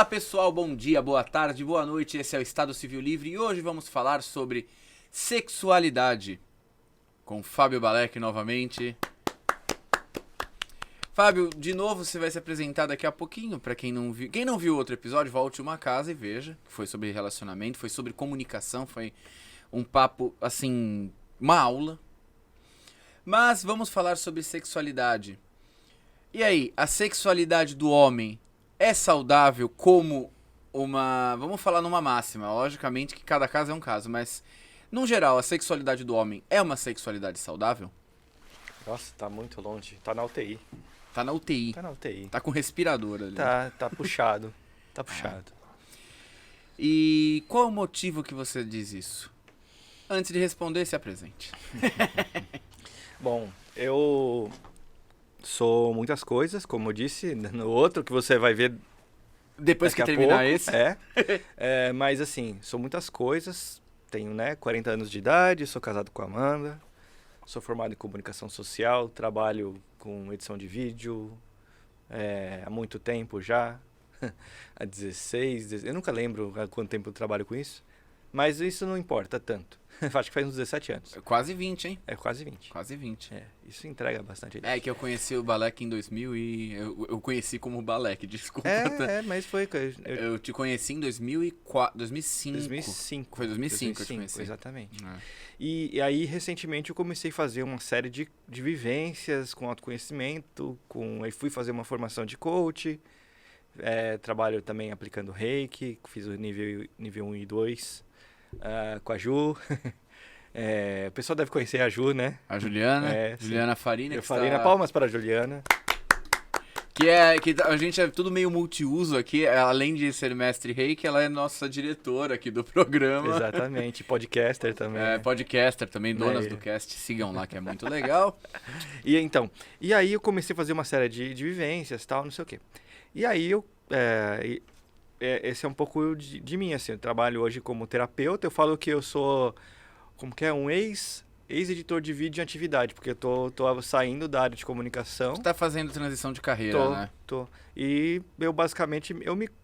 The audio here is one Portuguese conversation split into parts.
pessoal, bom dia, boa tarde, boa noite, esse é o Estado Civil Livre e hoje vamos falar sobre sexualidade com Fábio Balek novamente. Fábio, de novo você vai se apresentar daqui a pouquinho, pra quem não viu. Quem não viu outro episódio, volte uma casa e veja, que foi sobre relacionamento, foi sobre comunicação, foi um papo, assim, uma aula. Mas vamos falar sobre sexualidade. E aí, a sexualidade do homem é saudável como uma... Vamos falar numa máxima, logicamente que cada caso é um caso, mas... No geral, a sexualidade do homem é uma sexualidade saudável? Nossa, tá muito longe. Tá na UTI. Tá na UTI. Tá na UTI. Tá com respirador ali. Tá puxado. Tá puxado. E qual é o motivo que você diz isso? Antes de responder, se apresente. Bom, eu sou muitas coisas, como eu disse no outro, que você vai ver Depois que daqui a terminar pouco. esse? Mas assim, sou muitas coisas. Tenho, 40 anos de idade, sou casado com a Amanda. Sou formado em comunicação social, trabalho com edição de vídeo há muito tempo já. Há 16, eu nunca lembro há quanto tempo eu trabalho com isso. Mas isso não importa tanto. Acho que faz uns 17 anos. Quase 20, hein? É quase 20. Quase 20. Isso entrega bastante. É que eu conheci o Balek em 2000 e... Eu conheci como Balek, desculpa. Mas foi... Eu te conheci em 2004, 2005. 2005. Foi 2005 que eu te conheci. Exatamente. E aí, recentemente, eu comecei a fazer uma série de vivências com autoconhecimento. Aí fui fazer uma formação de coach. Trabalho também aplicando reiki. Fiz o nível 1 e 2 com a Ju. O pessoal deve conhecer a Ju, né? A Juliana. Juliana Farina. Farina, palmas para a Juliana. Que a gente é tudo meio multiuso aqui. Além de ser mestre reiki, ela é nossa diretora aqui do programa. Exatamente. Podcaster também. Podcaster também, donas do cast. Sigam lá, que é muito legal. E aí eu comecei a fazer uma série de vivências, tal, não sei o quê. E aí esse é um pouco de mim, assim. Eu trabalho hoje como terapeuta. Eu falo que eu sou, um ex-editor de vídeo em atividade, porque eu tô saindo da área de comunicação. Você tá fazendo transição de carreira, né? Tô. E eu basicamente,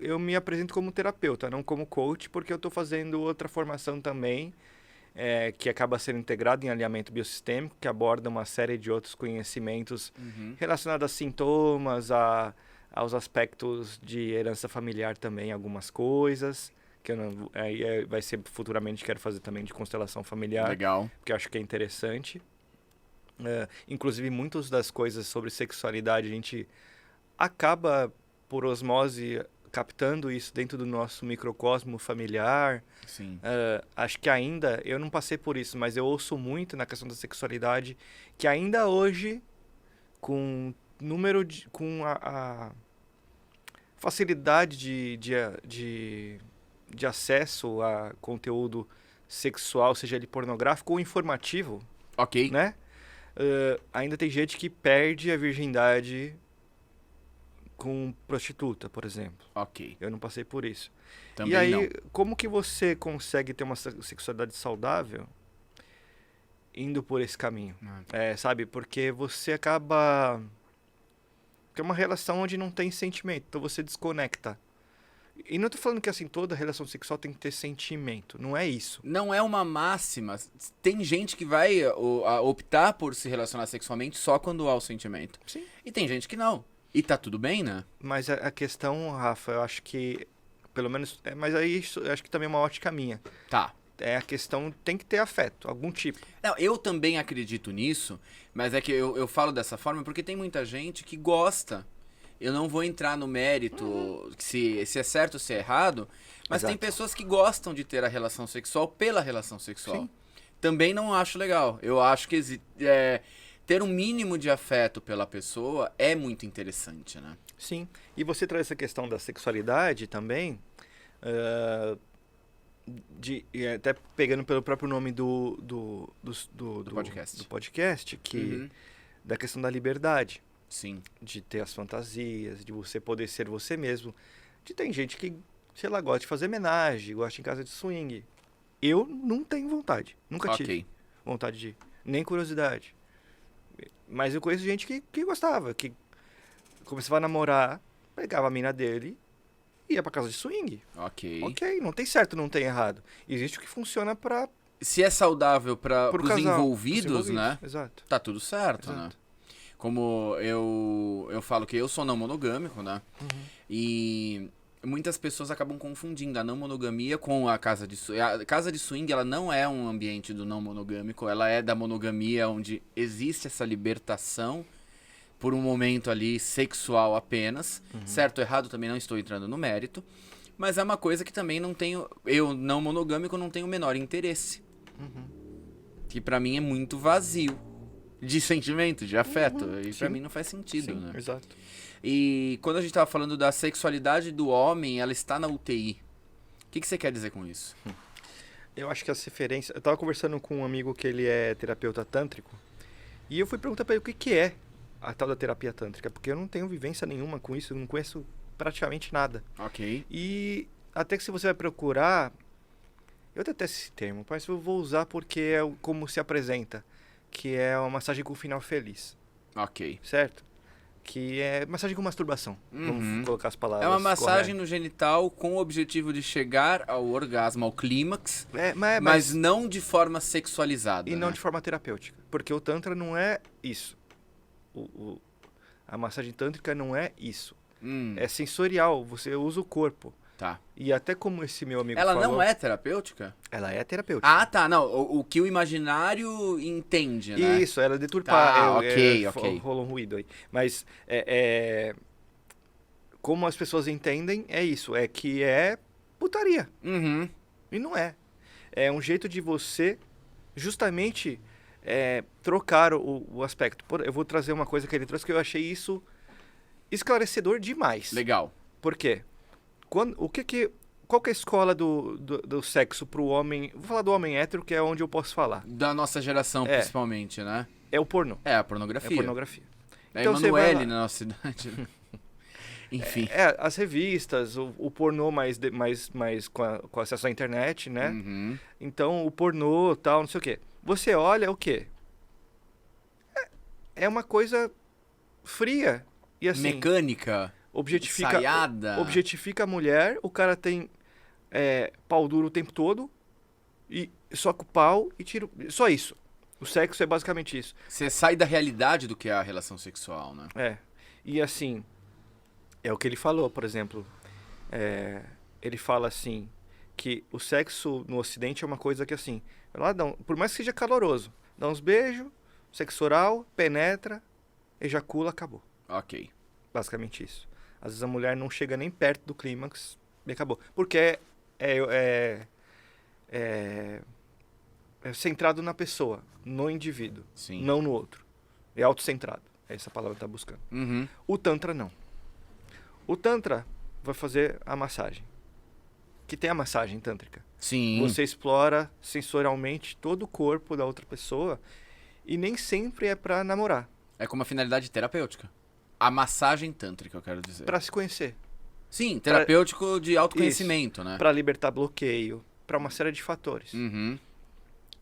eu me apresento como terapeuta, não como coach, porque eu tô fazendo outra formação também, que acaba sendo integrada em alinhamento biossistêmico, que aborda uma série de outros conhecimentos relacionados a sintomas, aos aspectos de herança familiar também, algumas coisas, que eu não, vai ser futuramente, quero fazer também de constelação familiar. Legal. Porque eu acho que é interessante. Inclusive, muitas das coisas sobre sexualidade, a gente acaba, por osmose, captando isso dentro do nosso microcosmo familiar. Sim. Acho que ainda, eu não passei por isso, mas eu ouço muito na questão da sexualidade, que ainda hoje, com a facilidade de acesso a conteúdo sexual, seja ele pornográfico ou informativo, ok, né? Ainda tem gente que perde a virgindade com prostituta, por exemplo. Ok. Eu não passei por isso. Também e aí, não. como que você consegue ter uma sexualidade saudável indo por esse caminho? Sabe? Porque você acaba... que é uma relação onde não tem sentimento, então você desconecta. E não tô falando que assim, toda relação sexual tem que ter sentimento, não é isso. Não é uma máxima. Tem gente que vai optar por se relacionar sexualmente só quando há o sentimento. Sim. E tem gente que não. E tá tudo bem, né? Mas a questão, Rafa, eu acho que, pelo menos, mas aí eu acho que também é uma ótica minha. Tá. A questão tem que ter afeto, algum tipo. Não, eu também acredito nisso, mas é que eu falo dessa forma porque tem muita gente que gosta. Eu não vou entrar no mérito se é certo ou se é errado, mas Exato. tem pessoas que gostam de ter a relação sexual pela relação sexual. Sim. Também não acho legal. Eu acho que ter um mínimo de afeto pela pessoa é muito interessante, né? Sim. E você traz essa questão da sexualidade também, até pegando pelo próprio nome do podcast. Do podcast, que da questão da liberdade. Sim. De ter as fantasias, de você poder ser você mesmo. Tem gente que, sei lá, gosta de fazer homenagem, gosta em casa de swing. Eu não tenho vontade. Nunca tive vontade de... Nem curiosidade. Mas eu conheço gente que gostava, que começava a namorar, pegava a mina dele ia pra casa de swing. Ok. Ok, não tem certo, não tem errado. Existe o que funciona para Se é saudável para pro os casal, envolvidos, né? Exato. Tá tudo certo, né? Exato. Como eu falo que eu sou não monogâmico, né? E muitas pessoas acabam confundindo a não monogamia com a casa de swing. A casa de swing, ela não é um ambiente do não monogâmico, ela é da monogamia, onde existe essa libertação por um momento ali sexual apenas. Certo ou errado, também não estou entrando no mérito. Mas é uma coisa que também não tenho... Eu, não monogâmico, não tenho o menor interesse. Que pra mim é muito vazio. De sentimento, de afeto. E pra mim não faz sentido, Sim, né? exato. E quando a gente tava falando da sexualidade do homem, ela está na UTI. O que você quer dizer com isso? Eu acho que as referências... Eu tava conversando com um amigo que ele é terapeuta tântrico. E eu fui perguntar pra ele o que é a tal da terapia tântrica. Porque eu não tenho vivência nenhuma com isso. Eu não conheço praticamente nada. Ok. E até que se você vai procurar... Eu detesto esse termo, mas eu vou usar porque é como se apresenta. Que é uma massagem com final feliz. Ok. Certo? Que é massagem com masturbação. Vamos colocar as palavras É uma massagem corretas. no genital com o objetivo de chegar ao orgasmo, ao clímax, Mas mas não de forma sexualizada. e não né? de forma terapêutica. Porque o Tantra não é isso. A massagem tântrica não é isso. É sensorial, você usa o corpo. Tá. E até como esse meu amigo Ela falou... não é terapêutica? Ela é terapêutica. Ah, tá. Não, o que o imaginário entende, né? Isso, ela deturpar. Tá, ok. Rolou um ruído aí. Mas como as pessoas entendem, é isso. É que é putaria. Uhum. E não é. É um jeito de você justamente trocar o aspecto. Eu vou trazer uma coisa que ele trouxe que eu achei isso esclarecedor demais. Legal. Por quê? Qual que é a escola do sexo pro homem? Vou falar do homem hétero, que é onde eu posso falar. Da nossa geração, principalmente, né? É o pornô. É a pornografia. É a pornografia. É Então você vai Emanuele lá. na nossa cidade. né? Enfim. As revistas, o pornô mais com acesso à internet, né? Uhum. Então, o pornô, tal, não sei o quê. Você olha o quê? É uma coisa fria. E assim, Mecânica. Ensaiada. objetifica a mulher, o cara tem pau duro o tempo todo, e soca o pau e tira... Só isso. O sexo é basicamente isso. Você sai da realidade do que é a relação sexual, né? E assim, é o que ele falou, por exemplo. Ele fala assim, que o sexo no ocidente é uma coisa que assim, por mais que seja caloroso, dá uns beijos, sexo oral, penetra, ejacula, acabou. Ok. Basicamente isso. Às vezes a mulher não chega nem perto do clímax e acabou. Porque é centrado na pessoa, no indivíduo, Sim. não no outro. É autocentrado. É essa palavra que tá buscando. Uhum. O Tantra não. O Tantra vai fazer a massagem. Que tem a massagem tântrica. Sim. Você explora sensorialmente todo o corpo da outra pessoa e nem sempre é pra namorar. É com uma finalidade terapêutica. A massagem tântrica, eu quero dizer. Pra se conhecer. Sim, terapêutico de autoconhecimento, né? Pra libertar bloqueio. Pra uma série de fatores. Uhum.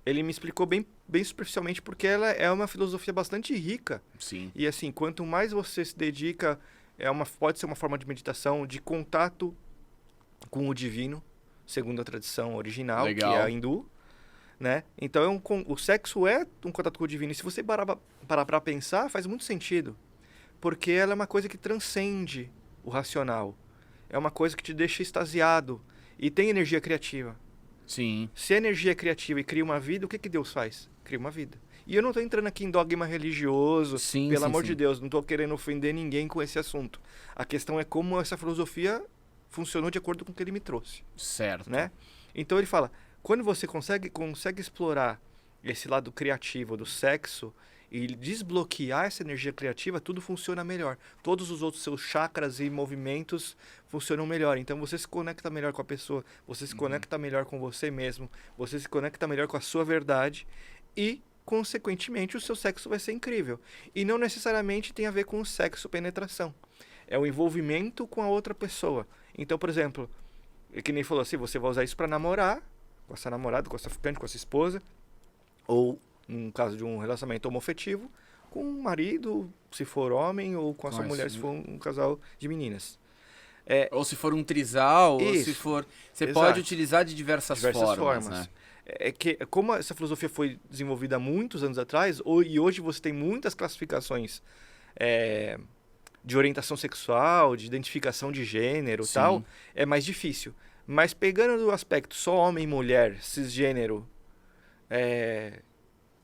Ele me explicou bem superficialmente porque ela é uma filosofia bastante rica. Sim. E assim, quanto mais você se dedica, pode ser uma forma de meditação, de contato com o divino, segundo a tradição original, Legal. que é a hindu, né? Então o sexo é um contato com o divino. E se você parar pra pensar, faz muito sentido. Porque ela é uma coisa que transcende o racional. É uma coisa que te deixa extasiado e tem energia criativa. Sim. Se a energia é criativa e cria uma vida, o que Deus faz? Cria uma vida. E eu não estou entrando aqui em dogma religioso, Sim, pelo sim, amor sim. de Deus, não estou querendo ofender ninguém com esse assunto. A questão é como essa filosofia funcionou de acordo com o que ele me trouxe, Certo. né? Então ele fala, quando você consegue explorar esse lado criativo do sexo e desbloquear essa energia criativa, tudo funciona melhor. Todos os outros seus chakras e movimentos funcionam melhor. Então você se conecta melhor com a pessoa, você se conecta melhor com você mesmo, você se conecta melhor com a sua verdade e, consequentemente, o seu sexo vai ser incrível. E não necessariamente tem a ver com o sexo penetração. É o envolvimento com a outra pessoa. Então, por exemplo, que nem falou assim, você vai usar isso para namorar, com essa namorada, com essa ficante, com essa esposa, ou no caso de um relacionamento homoafetivo, com um marido, se for homem, ou com a sua mulher, se for um casal de meninas. Ou se for um trisal, ou se Isso, for... Você exato. pode utilizar de diversas formas, né? É que, como essa filosofia foi desenvolvida há muitos anos atrás, e hoje você tem muitas classificações de orientação sexual, de identificação de gênero e Sim. tal, é mais difícil. Mas pegando do aspecto só homem e mulher, cisgênero,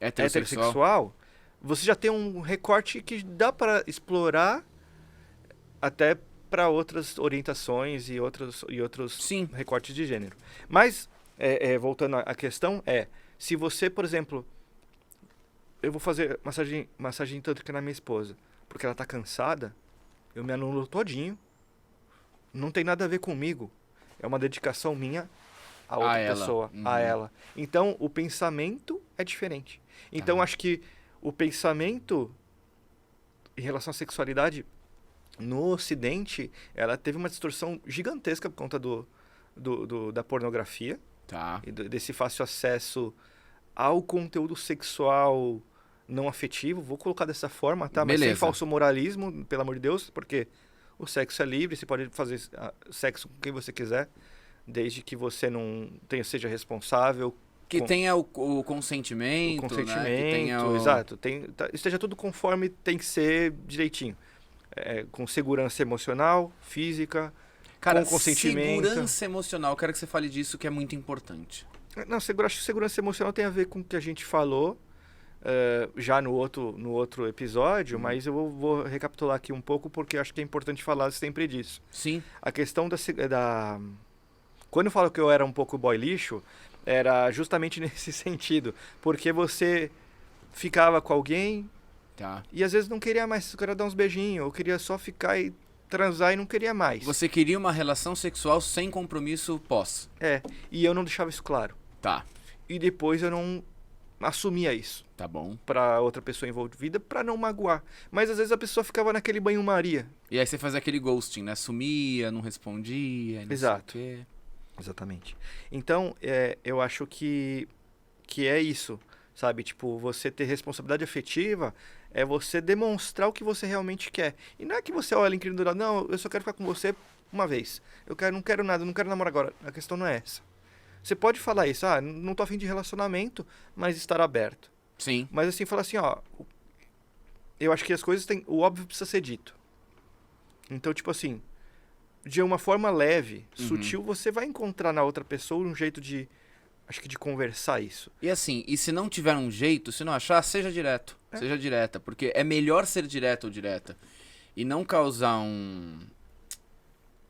heterossexual, você já tem um recorte que dá para explorar até para outras orientações e outros Sim. recortes de gênero. Mas, voltando à questão, se você, por exemplo, eu vou fazer massagem tântrica na minha esposa, porque ela tá cansada, eu me anulo todinho, não tem nada a ver comigo, é uma dedicação minha a outra pessoa, a ela. Então, o pensamento é diferente. Então, acho que o pensamento em relação à sexualidade no Ocidente, ela teve uma distorção gigantesca por conta da pornografia. Tá. E desse fácil acesso ao conteúdo sexual não afetivo. Vou colocar dessa forma, tá? Mas sem falso moralismo, pelo amor de Deus, porque o sexo é livre, você pode fazer sexo com quem você quiser, desde que você não seja responsável. Que tenha o consentimento, o consentimento, né? Que tenha exato. Esteja tudo conforme tem que ser direitinho. Com segurança emocional, física, cara, com consentimento. Segurança emocional, eu quero que você fale disso, que é muito importante. Não, acho que segurança emocional tem a ver com o que a gente falou já no outro episódio, mas eu vou recapitular aqui um pouco, porque acho que é importante falar sempre disso. Sim. A questão da... Quando eu falo que eu era um pouco boy lixo, era justamente nesse sentido. Porque você ficava com alguém e às vezes não queria mais, queria dar uns beijinhos, ou queria só ficar e transar e não queria mais. Você queria uma relação sexual sem compromisso pós. E eu não deixava isso claro. Tá. E depois eu não assumia isso. Tá bom. Pra outra pessoa envolvida, pra não magoar. Mas às vezes a pessoa ficava naquele banho-maria. E aí você fazia aquele ghosting, né? Sumia, não respondia, não Exato. sei o quê. Exatamente. Então, eu acho que é isso, sabe? Tipo, você ter responsabilidade afetiva é você demonstrar o que você realmente quer. E não é que você olha incrível do lado, não, eu só quero ficar com você uma vez. Não quero nada, não quero namorar agora. A questão não é essa. Você pode falar isso, não tô afim de relacionamento, mas estar aberto. Sim. Mas assim, falar assim, eu acho que as coisas o óbvio precisa ser dito. Então, tipo assim, de uma forma leve, sutil, você vai encontrar na outra pessoa um jeito de conversar isso. E assim, e se não tiver um jeito, se não achar, seja direto. Seja direta, porque é melhor ser direto ou direta. E não causar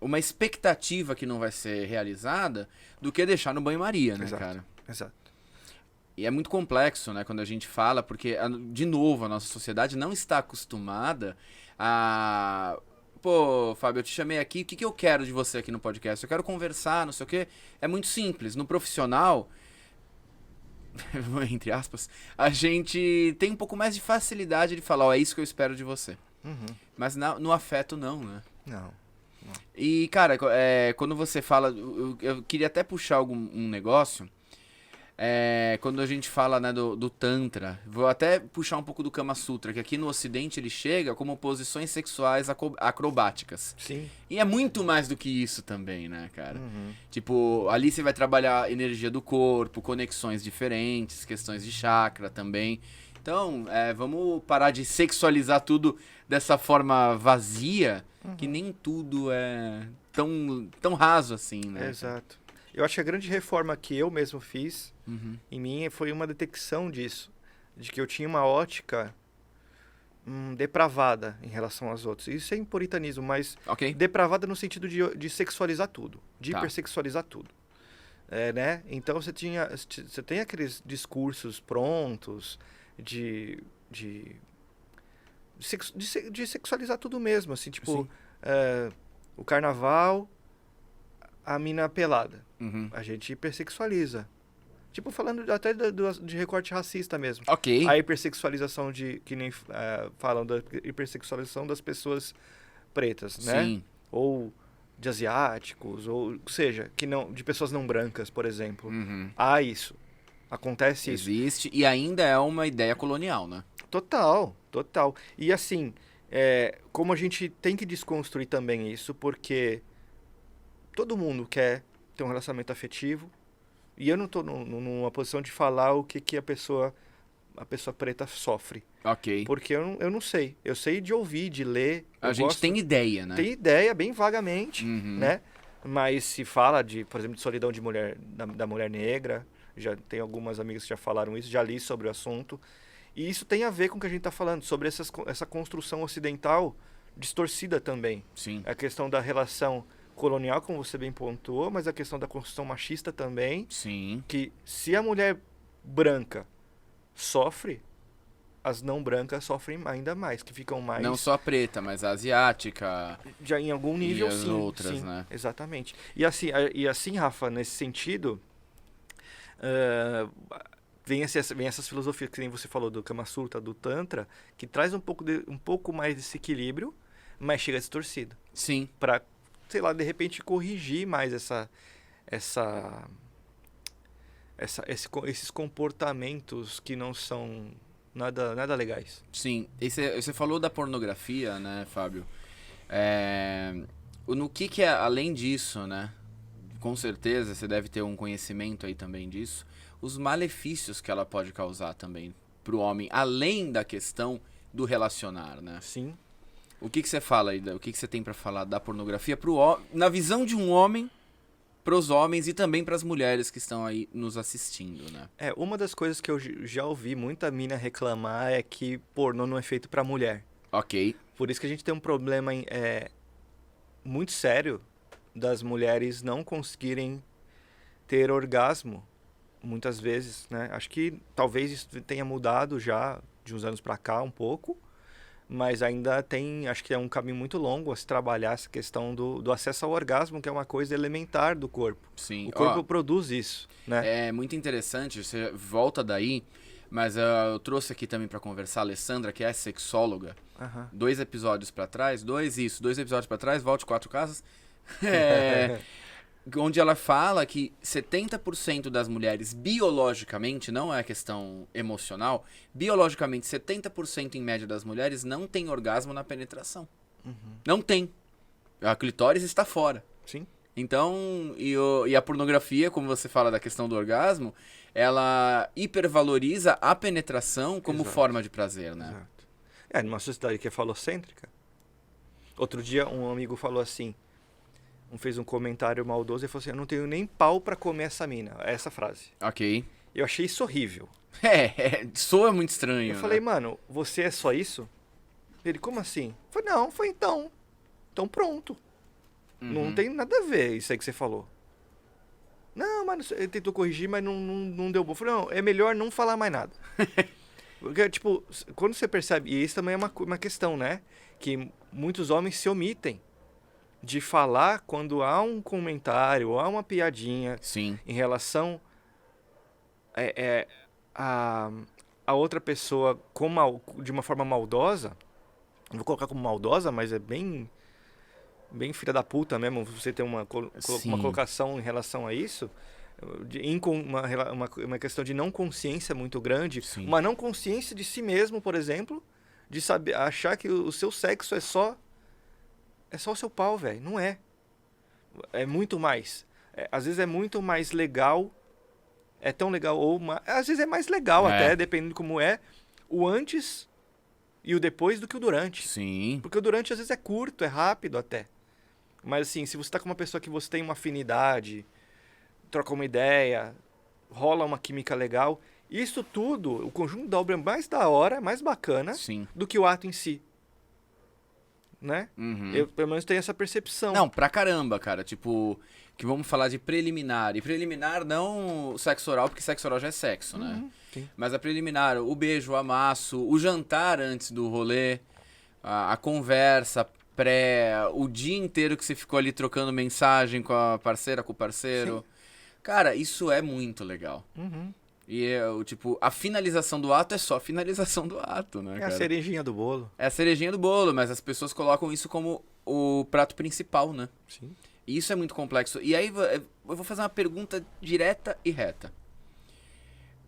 uma expectativa que não vai ser realizada do que deixar no banho-maria, né, cara? Exato. E é muito complexo, né, quando a gente fala, porque, de novo, a nossa sociedade não está acostumada a... Pô, Fábio, eu te chamei aqui, o que eu quero de você aqui no podcast? Eu quero conversar, não sei o quê. É muito simples. No profissional, entre aspas, a gente tem um pouco mais de facilidade de falar, é isso que eu espero de você. Mas no afeto, não, né? Não. E, cara, quando você fala... Eu queria até puxar um negócio... quando a gente fala, né, do Tantra, vou até puxar um pouco do Kama Sutra, que aqui no Ocidente ele chega como posições sexuais acrobáticas. Sim. E é muito mais do que isso também, né, cara? Tipo, ali você vai trabalhar a energia do corpo, conexões diferentes, questões de chakra também. Então, vamos parar de sexualizar tudo dessa forma vazia, que nem tudo é tão raso assim, né? Exato. Eu acho que a grande reforma que eu mesmo fiz em mim foi uma detecção disso. De que eu tinha uma ótica depravada em relação aos outros. Isso é puritanismo, mas depravada no sentido de sexualizar tudo. De hipersexualizar tudo. Né? Então você tem aqueles discursos prontos de sexualizar tudo mesmo. Assim, tipo, o carnaval, a mina pelada. A gente hipersexualiza. Tipo, falando até de recorte racista mesmo. A hipersexualização que nem falam da hipersexualização das pessoas pretas, né? Sim. Ou de asiáticos, ou seja, de pessoas não brancas, por exemplo. Há isso. Acontece isso. Existe, e ainda é uma ideia colonial, né? Total. E assim, como a gente tem que desconstruir também isso, porque todo mundo quer ter um relacionamento afetivo. E eu não tô numa posição de falar o que a pessoa preta sofre. Ok. Porque eu não sei. Eu sei de ouvir, de ler. A gente tem ideia, né? Tem ideia, bem vagamente, Uhum. né? Mas se fala, por exemplo, de solidão de mulher, da mulher negra. Já tem algumas amigas que já falaram isso, já li sobre o assunto. E isso tem a ver com o que a gente está falando, sobre essa construção ocidental distorcida também. Sim. A questão da relação colonial, como você bem pontuou, mas a questão da construção machista também. Sim. Que se a mulher branca sofre, as não brancas sofrem ainda mais, que ficam mais... Não só a preta, mas a asiática. Já em algum nível, e as sim. outras, sim, né? Exatamente. E assim, Rafa, nesse sentido, vem essas filosofias que nem você falou do Kama Sutra, do Tantra, que traz um pouco mais desse equilíbrio, mas chega distorcido. Sim. Para, sei lá, de repente corrigir mais esses comportamentos que não são nada legais. Sim. E você falou da pornografia, né, Fábio? No que é, além disso, né? Com certeza você deve ter um conhecimento aí também disso. Os malefícios que ela pode causar também pro homem, além da questão do relacionar, né? Sim. O que você fala aí? O que você tem pra falar da pornografia na visão de um homem, pros homens e também pras mulheres que estão aí nos assistindo, né? Uma das coisas que eu já ouvi muita mina reclamar é que pornô não é feito pra mulher. Ok. Por isso que a gente tem um problema muito sério das mulheres não conseguirem ter orgasmo, muitas vezes, né? Acho que talvez isso tenha mudado já de uns anos pra cá um pouco, mas ainda acho que é um caminho muito longo a se trabalhar essa questão do acesso ao orgasmo, que é uma coisa elementar do corpo. Sim. O corpo produz isso, né? É muito interessante, você volta daí, mas eu trouxe aqui também pra conversar a Alessandra, que é sexóloga, 2 episódios pra trás, 2 episódios pra trás, volte 4 casas, onde ela fala que 70% das mulheres, biologicamente, não é questão emocional, biologicamente 70% em média das mulheres não tem orgasmo na penetração. Não tem. A clitóris está fora. Sim. Então, e a pornografia, como você fala da questão do orgasmo, ela hipervaloriza a penetração como forma de prazer, né? Exato. Numa sociedade que é falocêntrica. Outro dia um amigo falou assim, fez um comentário maldoso e falou assim, eu não tenho nem pau pra comer essa mina. Essa frase. Ok. Eu achei isso horrível. Soa muito estranho. Eu falei, mano, você é só isso? Ele, como assim? Eu falei, não, foi então. Então pronto. Não tem nada a ver isso aí que você falou. Não, mas ele tentou corrigir, mas não deu bom. Eu falei, não, é melhor não falar mais nada. Porque, tipo, quando você percebe, e isso também é uma questão, né? Que muitos homens se omitem de falar quando há um comentário ou há uma piadinha Sim. em relação a outra pessoa de uma forma maldosa. Não vou colocar como maldosa, mas é bem filha da puta mesmo você ter uma colocação em relação a isso. Uma questão de não consciência muito grande. Sim. Uma não consciência de si mesmo, por exemplo, de saber, achar que o seu sexo é só o seu pau, velho. Não é. É muito mais. Às vezes é muito mais legal. É tão legal. Às vezes é mais legal até, dependendo de como é. O antes e o depois do que o durante. Sim. Porque o durante às vezes é curto, é rápido até. Mas assim, se você tá com uma pessoa que você tem uma afinidade, troca uma ideia, rola uma química legal, isso tudo, o conjunto da obra é mais da hora, mais bacana do que o ato em si. Né? Eu, pelo menos, tenho essa percepção. Não, pra caramba, cara. Tipo, que vamos falar de preliminar. E preliminar não sexo oral, porque sexo oral já é sexo, né? Sim. Mas a preliminar, o beijo, o amasso, o jantar antes do rolê, a conversa o dia inteiro que você ficou ali trocando mensagem com a parceira, com o parceiro. Sim. Cara, isso é muito legal. E tipo, a finalização do ato é só a finalização do ato, né, cara? A cerejinha do bolo. É a cerejinha do bolo, mas as pessoas colocam isso como o prato principal, né? Sim. E isso é muito complexo. E aí eu vou fazer uma pergunta direta e reta.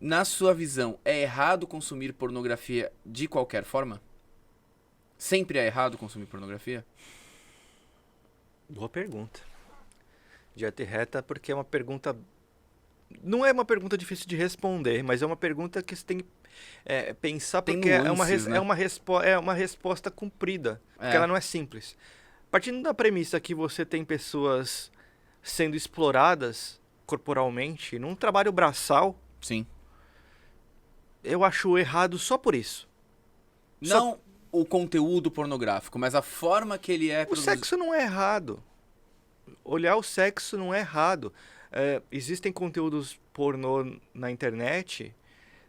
Na sua visão, é errado consumir pornografia de qualquer forma? Sempre é errado consumir pornografia? Boa pergunta. Direta e reta, porque é uma pergunta... Não é uma pergunta difícil de responder, mas é uma pergunta que você tem que pensar, Tem porque nuances, né? é uma resposta comprida, porque ela não é simples. Partindo da premissa que você tem pessoas sendo exploradas corporalmente num trabalho braçal, Sim. eu acho errado só por isso. Não o conteúdo pornográfico, mas a forma que ele é O produzido. sexo não é errado. Olhar o sexo não é errado. Existem conteúdos pornô na internet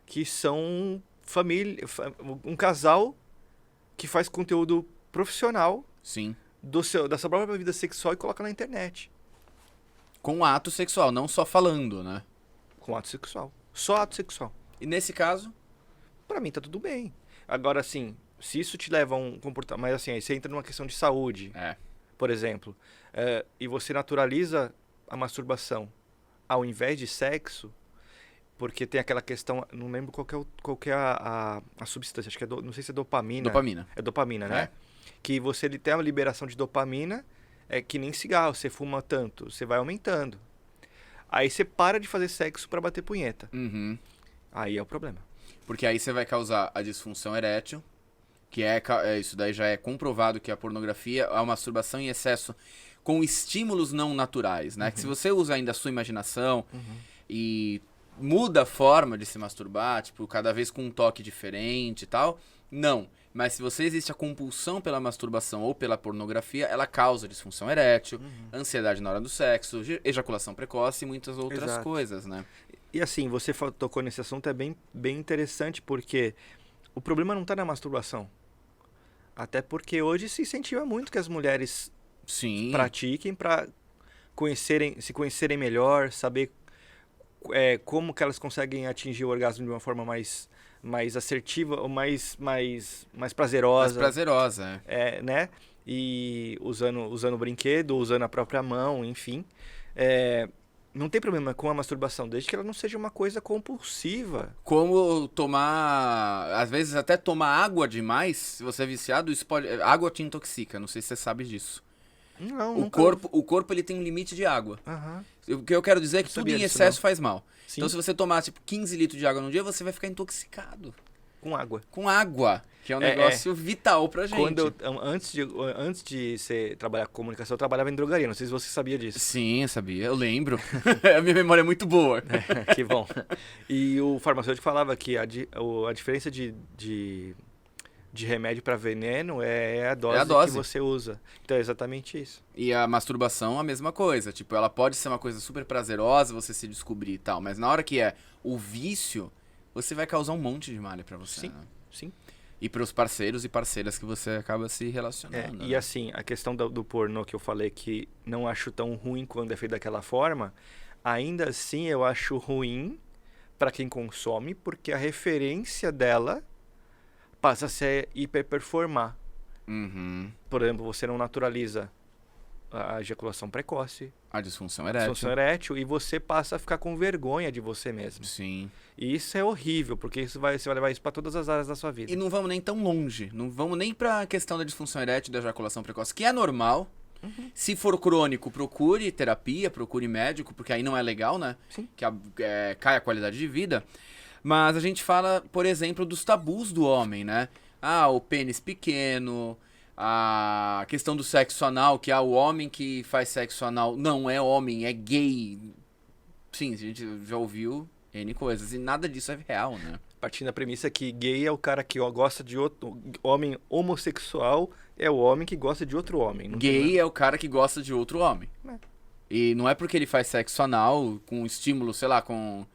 que são um casal que faz conteúdo profissional Sim. da sua própria vida sexual e coloca na internet. Com ato sexual, não só falando, né? Com ato sexual. Só ato sexual. E nesse caso, Pra mim tá tudo bem. Agora, assim, se isso te leva a um comportamento... Mas assim, aí você entra numa questão de saúde, por exemplo, e você naturaliza a masturbação ao invés de sexo, porque tem aquela questão... Não lembro qual que é a substância, acho que não sei se é dopamina. dopamina. É dopamina, né? Que você tem uma liberação de dopamina, é que nem cigarro, você fuma tanto, você vai aumentando. Aí você para de fazer sexo pra bater punheta. Uhum. Aí é o problema. Porque aí você vai causar a disfunção erétil, que isso daí já é comprovado que a pornografia, a masturbação em excesso com estímulos não naturais, né? Que se você usa ainda a sua imaginação e muda a forma de se masturbar, tipo, cada vez com um toque diferente e tal, não. Mas se você existe a compulsão pela masturbação ou pela pornografia, ela causa disfunção erétil, ansiedade na hora do sexo, ejaculação precoce e muitas outras coisas, né? E assim, você tocou nesse assunto, é bem interessante, porque o problema não está na masturbação. Até porque hoje se incentiva muito que as mulheres pratiquem para se conhecerem melhor, saber como que elas conseguem atingir o orgasmo de uma forma mais assertiva ou mais prazerosa. Mais prazerosa, né? E usando o brinquedo, usando a própria mão, enfim. Não tem problema com a masturbação, desde que ela não seja uma coisa compulsiva. Como tomar... Às vezes até tomar água demais, se você é viciado, isso pode... Água te intoxica, não sei se você sabe disso. Não, o corpo ele tem um limite de água. O que eu quero dizer é que tudo em excesso faz mal. Sim. Então se você tomar tipo 15 litros de água no dia, você vai ficar intoxicado. Com água. Com água, que é um negócio vital pra gente. Antes de você trabalhar com comunicação, eu trabalhava em drogaria. Não sei se você sabia disso. Sim, eu sabia. Eu lembro. A minha memória é muito boa. Que bom. E o farmacêutico falava que a diferença de remédio para veneno é a dose que você usa. Então é exatamente isso. E a masturbação, a mesma coisa. Tipo, ela pode ser uma coisa super prazerosa, você se descobrir e tal. Mas na hora que é o vício... você vai causar um monte de malha pra você, né? Sim. E pros parceiros e parceiras que você acaba se relacionando. E assim, a questão do pornô que eu falei que não acho tão ruim quando é feito daquela forma, ainda assim eu acho ruim pra quem consome, porque a referência dela passa a ser hiperperformar. Por exemplo, você não naturaliza a ejaculação precoce, a disfunção erétil, e você passa a ficar com vergonha de você mesmo. Sim. E isso é horrível, porque você vai levar isso para todas as áreas da sua vida. E não vamos nem tão longe, não vamos nem pra questão da disfunção erétil e da ejaculação precoce, que é normal. Se for crônico, procure terapia, procure médico, porque aí não é legal, né? Sim. Que cai a qualidade de vida. Mas a gente fala, por exemplo, dos tabus do homem, né? O pênis pequeno... a questão do sexo anal, que o homem que faz sexo anal não é homem, é gay. Sim, a gente já ouviu N coisas. E nada disso é real, né? Partindo da premissa que gay é o cara que gosta de outro... Homem homossexual é o homem que gosta de outro homem. Gay é o cara que gosta de outro homem. E não é porque ele faz sexo anal com estímulo, sei lá, com...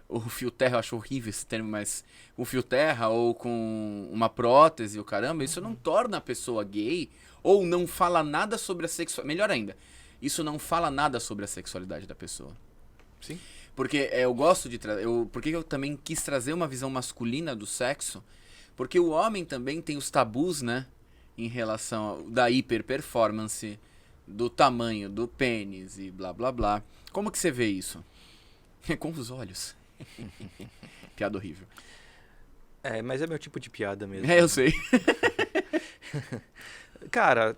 o fio terra, eu acho horrível esse termo, mas com fio terra ou com uma prótese, o caramba, isso não torna a pessoa gay ou não fala nada sobre a sexualidade. Melhor ainda, isso não fala nada sobre a sexualidade da pessoa. Sim. Porque eu gosto de trazer... Por que eu também quis trazer uma visão masculina do sexo? Porque o homem também tem os tabus, né? Em relação da hiperperformance, do tamanho do pênis e blá blá blá. Como que você vê isso? Com os olhos. Piada horrível. Mas é meu tipo de piada mesmo. Eu sei. Cara,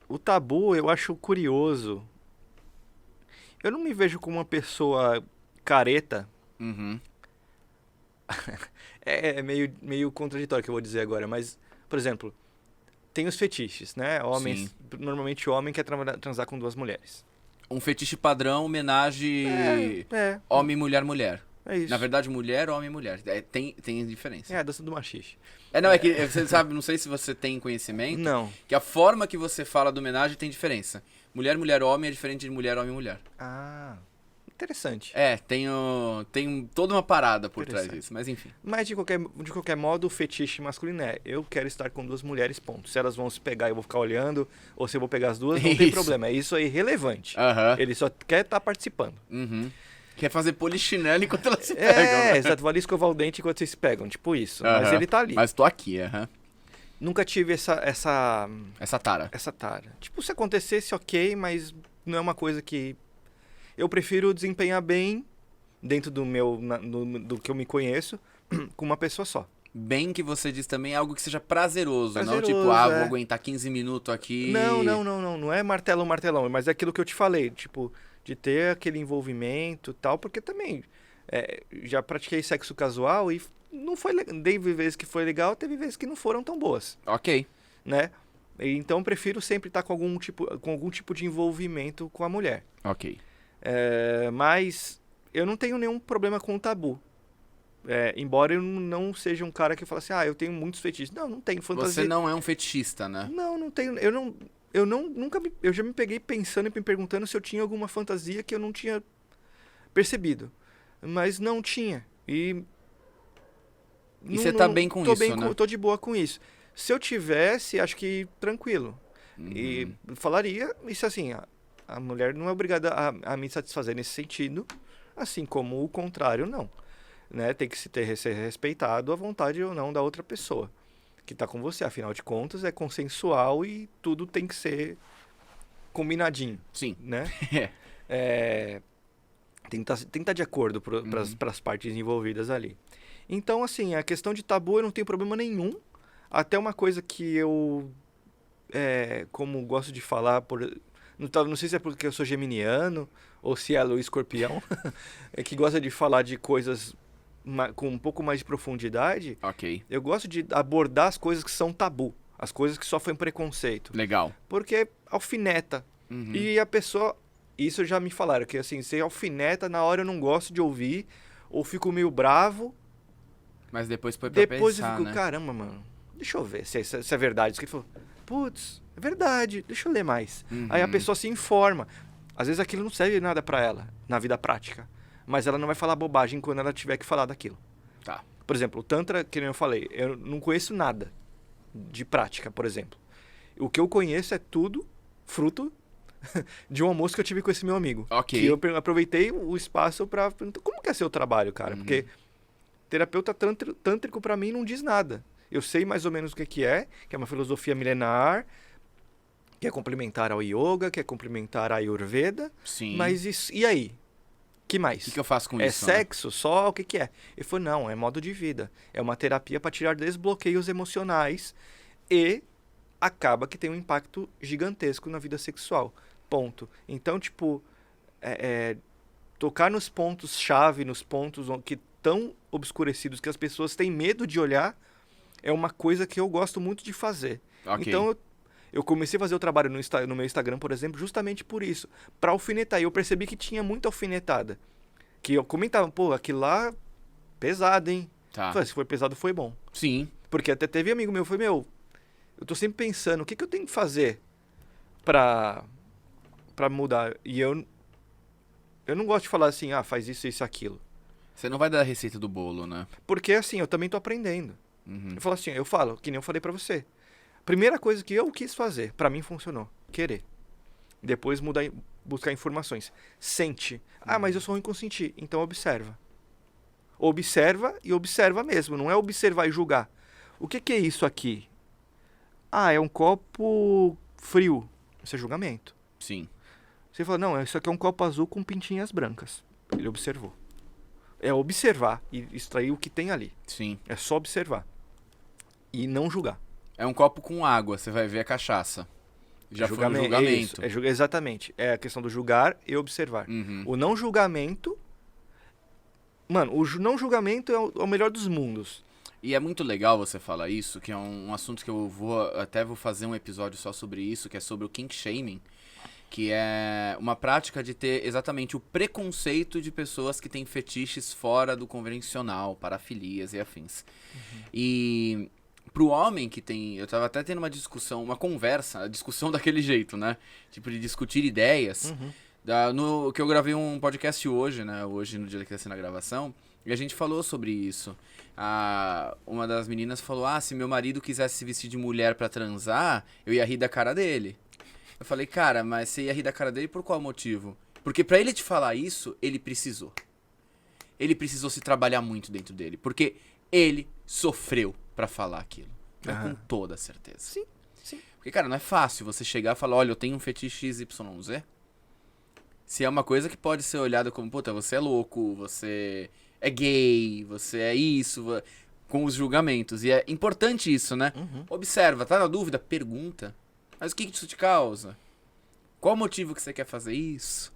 o tabu eu acho curioso. Eu não me vejo como uma pessoa careta. Uhum. É meio contraditório o que eu vou dizer agora, mas, por exemplo, tem os fetiches, né? Homens, normalmente o homem quer transar com duas mulheres. Um fetiche padrão, homenagem homem, mulher, mulher. É isso. Na verdade, mulher, homem, mulher. Tem diferença. É a dança do machixe. Não, é que você sabe, não sei se você tem conhecimento. Não. Que a forma que você fala do homenagem tem diferença. Mulher, mulher, homem é diferente de mulher, homem, mulher. Ah, interessante. Tem toda uma parada por trás disso, mas enfim. Mas de qualquer modo, o fetiche masculino eu quero estar com duas mulheres, ponto. Se elas vão se pegar, eu vou ficar olhando, ou se eu vou pegar as duas, não tem problema. É isso aí relevante. Ele só quer estar participando. Uhum. Quer fazer polichinelo enquanto elas se pegam. Né? Exato. Vou ali escovar o dente enquanto vocês se pegam. Tipo isso. Mas ele tá ali. Mas tô aqui, Nunca tive essa tara. Essa tara. Tipo, se acontecesse, ok, mas não é uma coisa que... Eu prefiro desempenhar bem dentro do do que eu me conheço com uma pessoa só. Bem que você diz também algo que seja prazeroso, não tipo, vou aguentar 15 minutos aqui. Não é martelão, mas é aquilo que eu te falei, tipo, de ter aquele envolvimento e tal, porque também já pratiquei sexo casual e não foi legal. Teve vezes que foi legal, teve vezes que não foram tão boas. Ok. Né? Então prefiro sempre estar com algum tipo de envolvimento com a mulher. Ok. Mas eu não tenho nenhum problema com o tabu. Embora eu não seja um cara que fala assim, eu tenho muitos fetiches. Não tenho fantasia. Você não é um fetichista, né? Não tenho. Eu já me peguei pensando e me perguntando se eu tinha alguma fantasia que eu não tinha percebido. Mas não tinha. E você tá bem com isso, né? Tô de boa com isso. Se eu tivesse, acho que tranquilo. E falaria isso assim, a mulher não é obrigada a me satisfazer nesse sentido, assim como o contrário não. Né? Tem que ser respeitado a vontade ou não da outra pessoa que está com você. Afinal de contas, é consensual e tudo tem que ser combinadinho. Sim. Né? Tem que estar de acordo para as partes envolvidas ali. Então, assim, a questão de tabu eu não tenho problema nenhum. Até uma coisa que eu, como gosto de falar, não sei se é porque eu sou geminiano ou se é o escorpião, que gosta de falar de coisas com um pouco mais de profundidade. Ok. Eu gosto de abordar as coisas que são tabu, as coisas que sofrem preconceito. Legal. Porque alfineta. E a pessoa... Isso já me falaram, que assim, se alfineta, na hora eu não gosto de ouvir, ou fico meio bravo. Mas depois foi pra depois pensar, eu fico, né? Caramba, mano, deixa eu ver se é verdade. Isso que ele falou, putz, é verdade, deixa eu ler mais. Aí a pessoa se informa. Às vezes aquilo não serve nada pra ela, na vida prática. Mas ela não vai falar bobagem quando ela tiver que falar daquilo. Tá. Por exemplo, o Tantra, que nem eu falei, eu não conheço nada de prática, por exemplo. O que eu conheço é tudo fruto de um almoço que eu tive com esse meu amigo. Ok. Que eu aproveitei o espaço pra... Como que é seu trabalho, cara? Porque terapeuta tântrico pra mim não diz nada. Eu sei mais ou menos o que é uma filosofia milenar, que é complementar ao yoga, que é complementar à Ayurveda. Sim. Mas isso... E aí? Que mais? O que eu faço com isso? É sexo? Só? O que é? Ele falou, não, é modo de vida. É uma terapia para tirar desbloqueios emocionais e acaba que tem um impacto gigantesco na vida sexual. Ponto. Então, tipo, tocar nos pontos-chave, nos pontos que estão obscurecidos, que as pessoas têm medo de olhar, é uma coisa que eu gosto muito de fazer. Okay. Então, eu comecei a fazer o trabalho no meu Instagram, por exemplo, justamente por isso. Pra alfinetar. E eu percebi que tinha muita alfinetada. Que eu comentava, pô, aquilo lá, pesado, hein? Tá. Falei, se foi pesado, foi bom. Sim. Porque até teve amigo meu, foi, eu tô sempre pensando, o que eu tenho que fazer pra mudar? E eu não gosto de falar assim, faz isso, aquilo. Você não vai dar a receita do bolo, né? Porque assim, eu também tô aprendendo. Eu falo assim, que nem eu falei pra você. Primeira coisa que eu quis fazer, pra mim funcionou, querer. Depois buscar informações. Sente. Mas eu sou ruim com sentir. Então observa. Observa e observa mesmo. Não é observar e julgar. O que é isso aqui? É um copo frio. Isso é julgamento. Sim. Você fala, não, isso aqui é um copo azul com pintinhas brancas. Ele observou. É observar e extrair o que tem ali. Sim. É só observar. E não julgar. É um copo com água, você vai ver a cachaça. Já foi um julgamento. Isso, exatamente. É a questão do julgar e observar. O não julgamento... Mano, o não julgamento é o melhor dos mundos. E é muito legal você falar isso, que é um assunto que eu vou fazer um episódio só sobre isso, que é sobre o kink shaming, que é uma prática de ter exatamente o preconceito de pessoas que têm fetiches fora do convencional, parafilias e afins. E pro homem que tem... Eu tava até tendo uma discussão, uma conversa, a discussão daquele jeito, né? Tipo, de discutir ideias. Que eu gravei um podcast hoje, né? Hoje, no dia que tá sendo a gravação. E a gente falou sobre isso. Uma das meninas falou, se meu marido quisesse se vestir de mulher pra transar, eu ia rir da cara dele. Eu falei, cara, mas você ia rir da cara dele por qual motivo? Porque pra ele te falar isso, ele precisou. Ele precisou se trabalhar muito dentro dele. Porque ele sofreu pra falar aquilo. Com toda certeza. Sim. Porque, cara, não é fácil você chegar e falar, olha, eu tenho um fetiche XYZ. Se é uma coisa que pode ser olhada como, puta, você é louco, você é gay, você é isso, com os julgamentos. E é importante isso, né? Observa, tá na dúvida? Pergunta. Mas o que isso te causa? Qual o motivo que você quer fazer isso?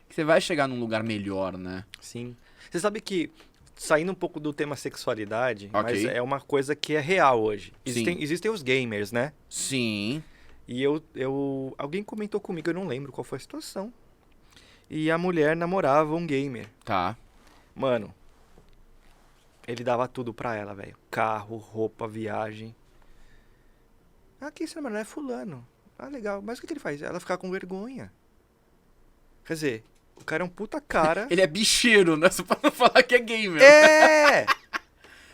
Que você vai chegar num lugar melhor, né? Sim. Você sabe que, saindo um pouco do tema sexualidade, Ok. mas é uma coisa que é real hoje. Existem os gamers, né? Sim. E alguém comentou comigo, eu não lembro qual foi a situação. E a mulher namorava um gamer. Tá. Mano, ele dava tudo pra ela, velho. Carro, roupa, viagem. Quem esse namorado é fulano. Legal. Mas o que ele faz? Ela ficar com vergonha. Quer dizer, o cara é um puta cara. Ele é bicheiro, né? Só pra não falar que é gamer. É!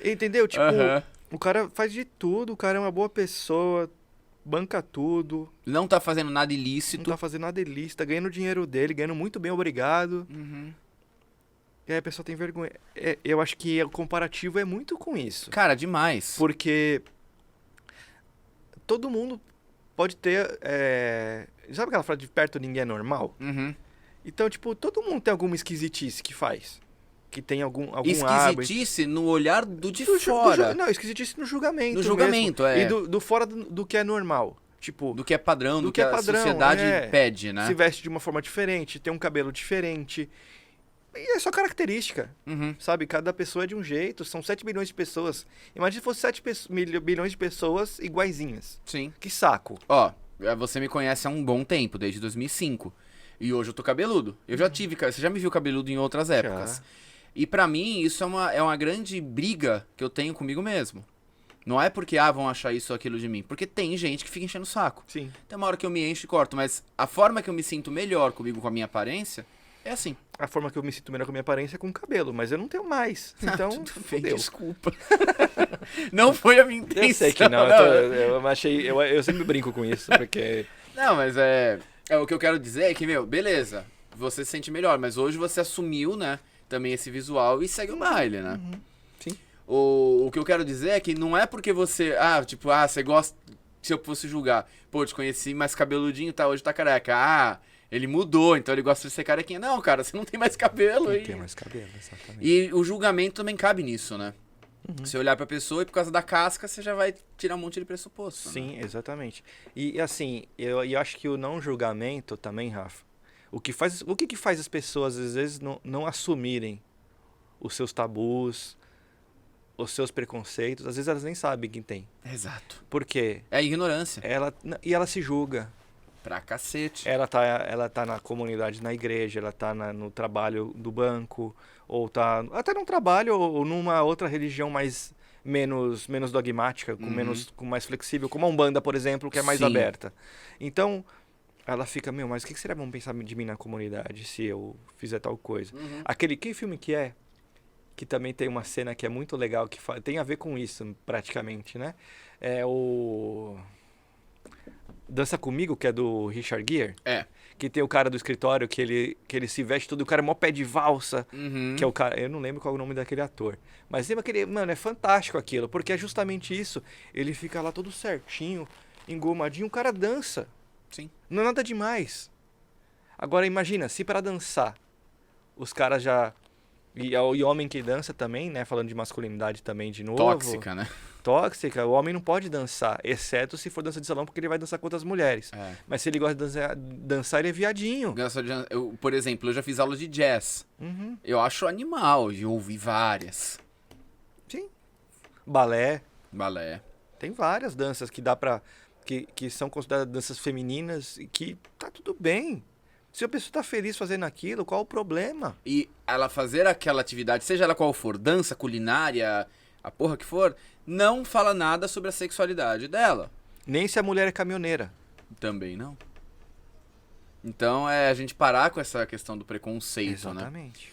Entendeu? Tipo, Aham. o cara faz de tudo, o cara é uma boa pessoa, banca tudo, Não tá fazendo nada não ilícito. tá fazendo nada ilícito, tá ganhando o dinheiro dele, ganhando muito bem, obrigado. E aí a pessoa tem vergonha. Eu acho que o comparativo é muito com isso. Cara, demais. Porque todo mundo pode ter... Sabe aquela frase de perto ninguém é normal? Então, tipo, todo mundo tem alguma esquisitice que faz. Que tem algum hábito. Esquisitice no olhar do de fora. Não, esquisitice no julgamento. No julgamento, mesmo. é. E do fora do que é normal. Tipo, Do que é padrão, do que a padrão, sociedade pede, né? se veste de uma forma diferente, tem um cabelo diferente. E é só característica, sabe? Cada pessoa é de um jeito, são 7 bilhões de pessoas. Imagina se fosse 7 bilhões de pessoas iguaizinhas. Sim. Que saco. Ó, você me conhece há um bom tempo, desde 2005. E hoje eu tô cabeludo. Eu já tive, você já me viu cabeludo em outras épocas. E pra mim, isso é uma grande briga que eu tenho comigo mesmo. Não é porque, vão achar isso ou aquilo de mim. Porque tem gente que fica enchendo o saco. Sim. Tem uma hora que eu me encho e corto, mas a forma que eu me sinto melhor comigo, com a minha aparência, é assim. A forma que eu me sinto melhor com a minha aparência é com cabelo, mas eu não tenho mais. Então, Tudo bem, fudeu. desculpa. Não foi a minha intenção. Eu sei que não, eu sempre brinco com isso, porque... Não, mas o que eu quero dizer é que, beleza, você se sente melhor, mas hoje você assumiu, né, também esse visual e segue o baile, né? Sim. O que eu quero dizer é que não é porque você, você gosta, se eu fosse julgar, eu te conheci mais cabeludinho, hoje tá careca, ele mudou, então ele gosta de ser carequinha. Não, cara, você não tem mais cabelo. Não tem mais cabelo, exatamente. E o julgamento também cabe nisso, né? Você olhar pra pessoa e por causa da casca, você já vai tirar um monte de pressuposto. Sim, né? exatamente. E assim, eu acho que o não julgamento também, Rafa, o que faz as pessoas às vezes não assumirem os seus tabus, os seus preconceitos, às vezes elas nem sabem quem tem. Exato. Por quê? É a ignorância. Ela se julga. Pra cacete. Ela tá na comunidade, na igreja, ela tá no trabalho do banco, ou tá até num trabalho ou numa outra religião menos dogmática, com mais flexível, como a Umbanda, por exemplo, que é mais Sim. aberta. Então, ela fica, mas o que será bom pensar de mim na comunidade se eu fizer tal coisa? Que filme que é? Que também tem uma cena que é muito legal, que tem a ver com isso, praticamente, né? É o... Dança Comigo, que é do Richard Gere. É. Que tem o cara do escritório que ele se veste todo, o cara é mó pé de valsa, que é o cara, eu não lembro qual é o nome daquele ator. Mas lembra aquele, mano, é fantástico aquilo, porque é justamente isso. Ele fica lá todo certinho, engomadinho, o cara dança. Sim. Não é nada demais. Agora imagina, se para dançar os caras já E homem que dança também, né? Falando de masculinidade também de novo. Tóxica, né? Tóxica. O homem não pode dançar, exceto se for dança de salão, porque ele vai dançar com outras mulheres. É. Mas se ele gosta de dançar ele é viadinho. Por exemplo, eu já fiz aula de jazz. Uhum. Eu acho animal, e ouvi várias. Sim. Balé. Balé. Tem várias danças que dá pra... Que são consideradas danças femininas e que tá tudo bem. Se a pessoa tá feliz fazendo aquilo, qual o problema? E ela fazer aquela atividade, seja ela qual for, dança, culinária, a porra que for, não fala nada sobre a sexualidade dela. Nem se a mulher é caminhoneira. Também não. Então é a gente parar com essa questão do preconceito, né? Exatamente.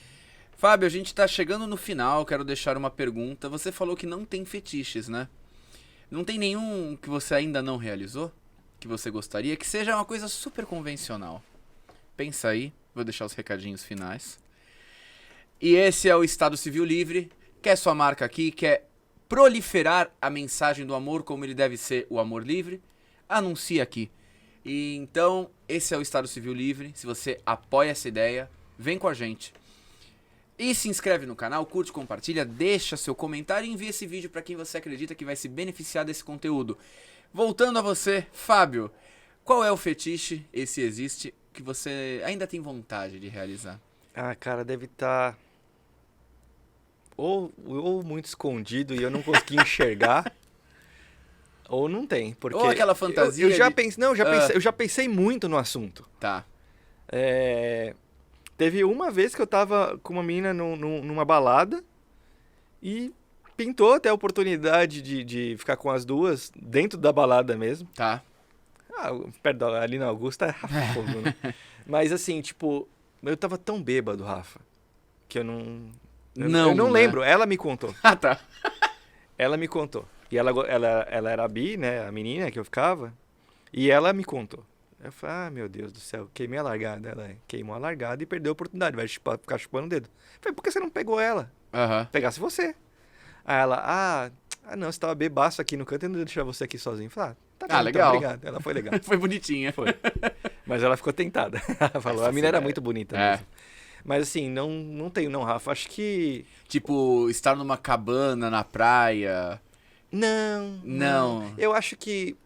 Fábio, a gente tá chegando no final, quero deixar uma pergunta. Você falou que não tem fetiches, né? Não tem nenhum que você ainda não realizou? Que você gostaria? Que seja uma coisa super convencional. Pensa aí, vou deixar os recadinhos finais. E esse é o Estado Civil Livre. Quer sua marca aqui? Quer proliferar a mensagem do amor como ele deve ser o amor livre? Anuncie aqui. E então, esse é o Estado Civil Livre. Se você apoia essa ideia, vem com a gente. E se inscreve no canal, curte, compartilha, deixa seu comentário e envia esse vídeo para quem você acredita que vai se beneficiar desse conteúdo. Voltando a você, Fábio, qual é o fetiche, esse existe, que você ainda tem vontade de realizar? Ah, cara, deve estar ou muito escondido e eu não consegui enxergar, ou não tem, porque Ou aquela fantasia eu já de- pensei, eu já pensei muito no assunto. Tá. Teve uma vez que eu tava com uma menina numa balada e pintou até a oportunidade de ficar com as duas dentro da balada mesmo. Tá. Perto ali na Augusta é fogo, né? Mas assim, tipo, eu tava tão bêbado, Rafa, que eu não... Eu não né? lembro, ela me contou. Ah, tá. Ela me contou. E ela era bi, né, a menina que eu ficava, e ela me contou. Eu falei, meu Deus do céu, queimei a largada. Ela queimou a largada e perdeu a oportunidade, vai ficar chupando o dedo. Eu falei, por que você não pegou ela? Aham. Pegasse você. Aí ela, não, você tava bebaço aqui no canto e não ia deixar você aqui sozinho. Eu falei, tá bom, legal. então, obrigado. Ela foi legal. Foi bonitinha. Foi. Mas ela ficou tentada. Ela falou, a menina era muito bonita mesmo. Mas assim, não tenho não, Rafa. Acho que... Tipo, estar numa cabana na praia. Não. Eu acho que...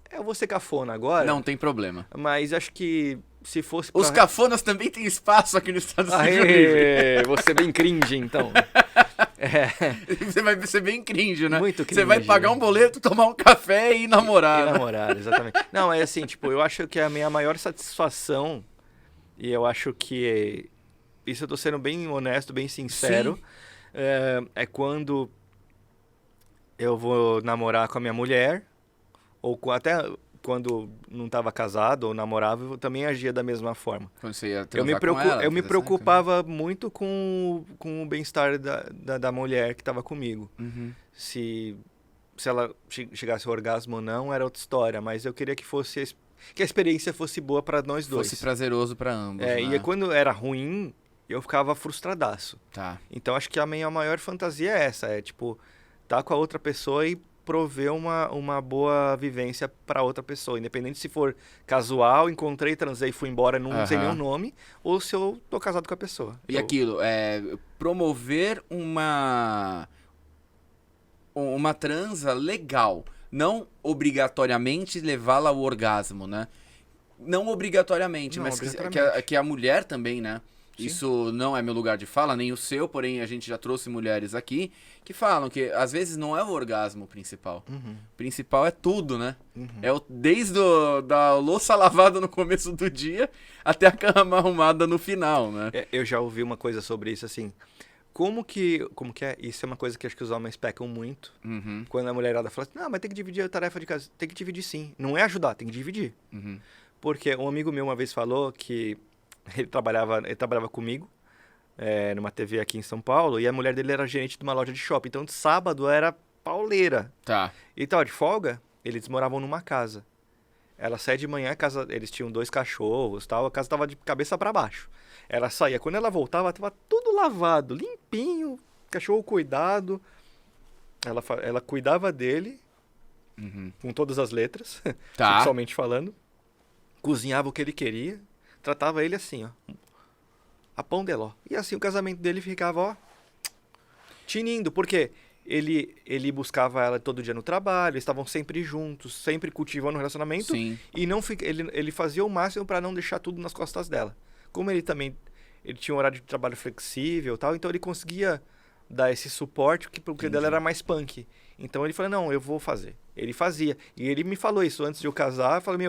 Eu vou ser cafona agora. Não tem problema. Mas acho que se fosse Os cafonas também têm espaço aqui no Estado Civil Livre. Você bem cringe, então. Você vai ser bem cringe, né? Muito cringe. Você vai pagar um boleto, tomar um café e ir namorar. E né? namorar, exatamente. Não, é assim, tipo, eu acho que a minha maior satisfação, e eu acho que isso eu tô sendo bem honesto, bem sincero, é quando eu vou namorar com a minha mulher, ou até quando não estava casado ou namorava, eu também agia da mesma forma. Quando você ia Eu transar com ela, me fazer preocupava muito com o bem-estar da mulher que estava comigo. Uhum. Se ela chegasse ao orgasmo ou não, era outra história, mas eu queria que a experiência fosse boa para nós dois. Fosse prazeroso pra ambos, né? E quando era ruim, eu ficava frustradaço. Tá. Então acho que a minha maior fantasia é essa, tipo, tá com a outra pessoa e prover uma boa vivência para outra pessoa, independente se for casual, encontrei, transei, fui embora, não sei nem o nome, ou se eu tô casado com a pessoa. E aquilo, promover uma transa legal, não obrigatoriamente levá-la ao orgasmo, né? Não obrigatoriamente, mas que a mulher também, né? Sim. Isso não é meu lugar de fala, nem o seu, porém a gente já trouxe mulheres aqui que falam que às vezes não é o orgasmo principal. Uhum. O principal é tudo, né? Uhum. Desde da louça lavada no começo do dia até a cama arrumada no final, né? Eu já ouvi uma coisa sobre isso, assim, como que é? Isso é uma coisa que acho que os homens pecam muito. Uhum. Quando a mulherada fala assim, não, mas tem que dividir a tarefa de casa. Tem que dividir sim. Não é ajudar, tem que dividir. Uhum. Porque um amigo meu uma vez falou que ele trabalhava comigo numa TV aqui em São Paulo e a mulher dele era gerente de uma loja de shopping. Então, de sábado era pauleira. Tá. E tal, de folga, eles moravam numa casa. Ela saía de manhã, eles tinham 2 cachorros, tal, a casa tava de cabeça para baixo. Ela saía, quando ela voltava, tava tudo lavado, limpinho, cachorro cuidado. Ela cuidava dele, com todas as letras, sexualmente falando. Cozinhava o que ele queria, tratava ele assim, ó. A pão de ló. E assim o casamento dele ficava, ó, tinindo. Por quê? Ele buscava ela todo dia no trabalho, eles estavam sempre juntos, sempre cultivando o relacionamento. Sim. E não ele fazia o máximo para não deixar tudo nas costas dela. Como ele tinha um horário de trabalho flexível e tal, então ele conseguia dar esse suporte, porque dela era mais punk. Então ele falou, não, eu vou fazer. Ele fazia. E ele me falou isso antes de eu casar, eu falei,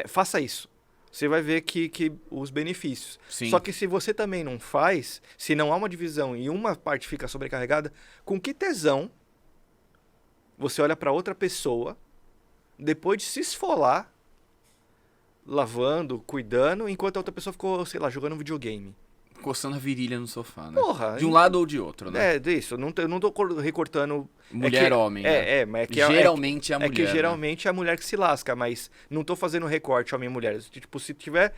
faça isso. Você vai ver que os benefícios. Sim. Só que se você também não faz, se não há uma divisão e uma parte fica sobrecarregada, com que tesão você olha para outra pessoa, depois de se esfolar, lavando, cuidando, enquanto a outra pessoa ficou, sei lá, jogando videogame. Coçando a virilha no sofá, né? Porra! De um lado ou de outro, né? Disso. Eu não tô recortando... Mulher-homem, né? Mas é que geralmente é a mulher. É que geralmente é a mulher que se lasca, mas não tô fazendo recorte homem-mulher. Tipo, se tiver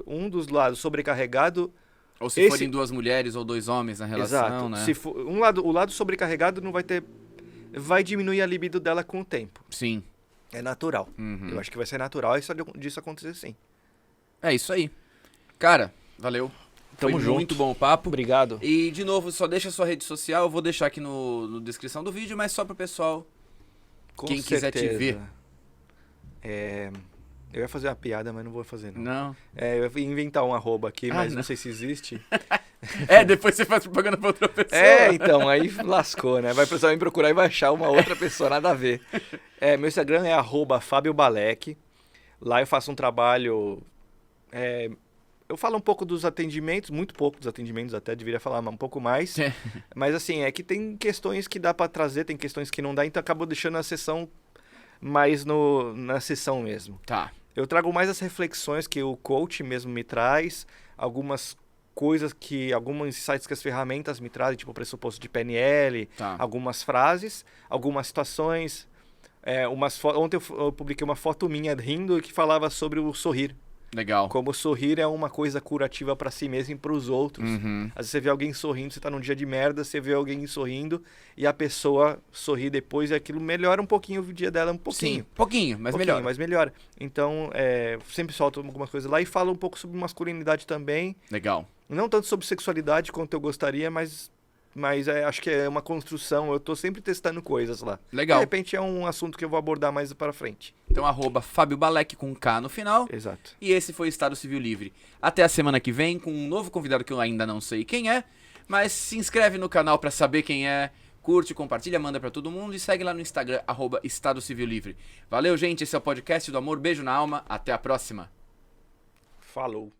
um dos lados sobrecarregado... Ou se forem duas mulheres ou dois homens na relação, exato. né? Se for, o lado sobrecarregado não vai ter... Vai diminuir a libido dela com o tempo. Sim. É natural. Uhum. Eu acho que vai ser natural disso acontecer sim. É isso aí. Cara, valeu. Tamo Foi junto. muito bom o papo. Obrigado. E, de novo, só deixa a sua rede social. Eu vou deixar aqui na descrição do vídeo, mas só pro pessoal, Com quem certeza. quiser te ver. Eu ia fazer uma piada, mas não vou fazer, não. Não. Eu ia inventar um arroba aqui, mas não. não sei se existe. Depois você faz propaganda pra outra pessoa. Então, aí lascou, né? Vai precisar me procurar e vai achar uma outra pessoa, nada a ver. Meu Instagram é @FábioBalek. Lá eu faço um trabalho... eu falo um pouco dos atendimentos, muito pouco dos atendimentos, até deveria falar um pouco mais. Mas assim, é que tem questões que dá pra trazer, tem questões que não dá, então acabou deixando a sessão mais na sessão mesmo. Tá. Eu trago mais as reflexões que o coach mesmo me traz, algumas coisas alguns insights que as ferramentas me trazem, tipo o pressuposto de PNL, Tá. algumas frases, algumas situações. Ontem eu publiquei uma foto minha rindo que falava sobre o sorrir. Legal. Como sorrir é uma coisa curativa pra si mesmo e pros outros. Uhum. Às vezes você vê alguém sorrindo, você tá num dia de merda, você vê alguém sorrindo e a pessoa sorri depois e aquilo melhora um pouquinho o dia dela, um pouquinho. Sim, pouquinho, mas melhor. Mas melhora. Então, sempre solto algumas coisas lá e falo um pouco sobre masculinidade também. Legal. Não tanto sobre sexualidade quanto eu gostaria, mas acho que é uma construção. Eu tô sempre testando coisas lá. Legal. De repente é um assunto que eu vou abordar mais para frente. Então, @FábioBalek com K no final. Exato. E esse foi o Estado Civil Livre. Até a semana que vem com um novo convidado que eu ainda não sei quem é, mas se inscreve no canal pra saber quem é, curte, compartilha, manda pra todo mundo e segue lá no Instagram, @Estado Civil Livre. Valeu, gente. Esse é o podcast do Amor. Beijo na alma. Até a próxima. Falou.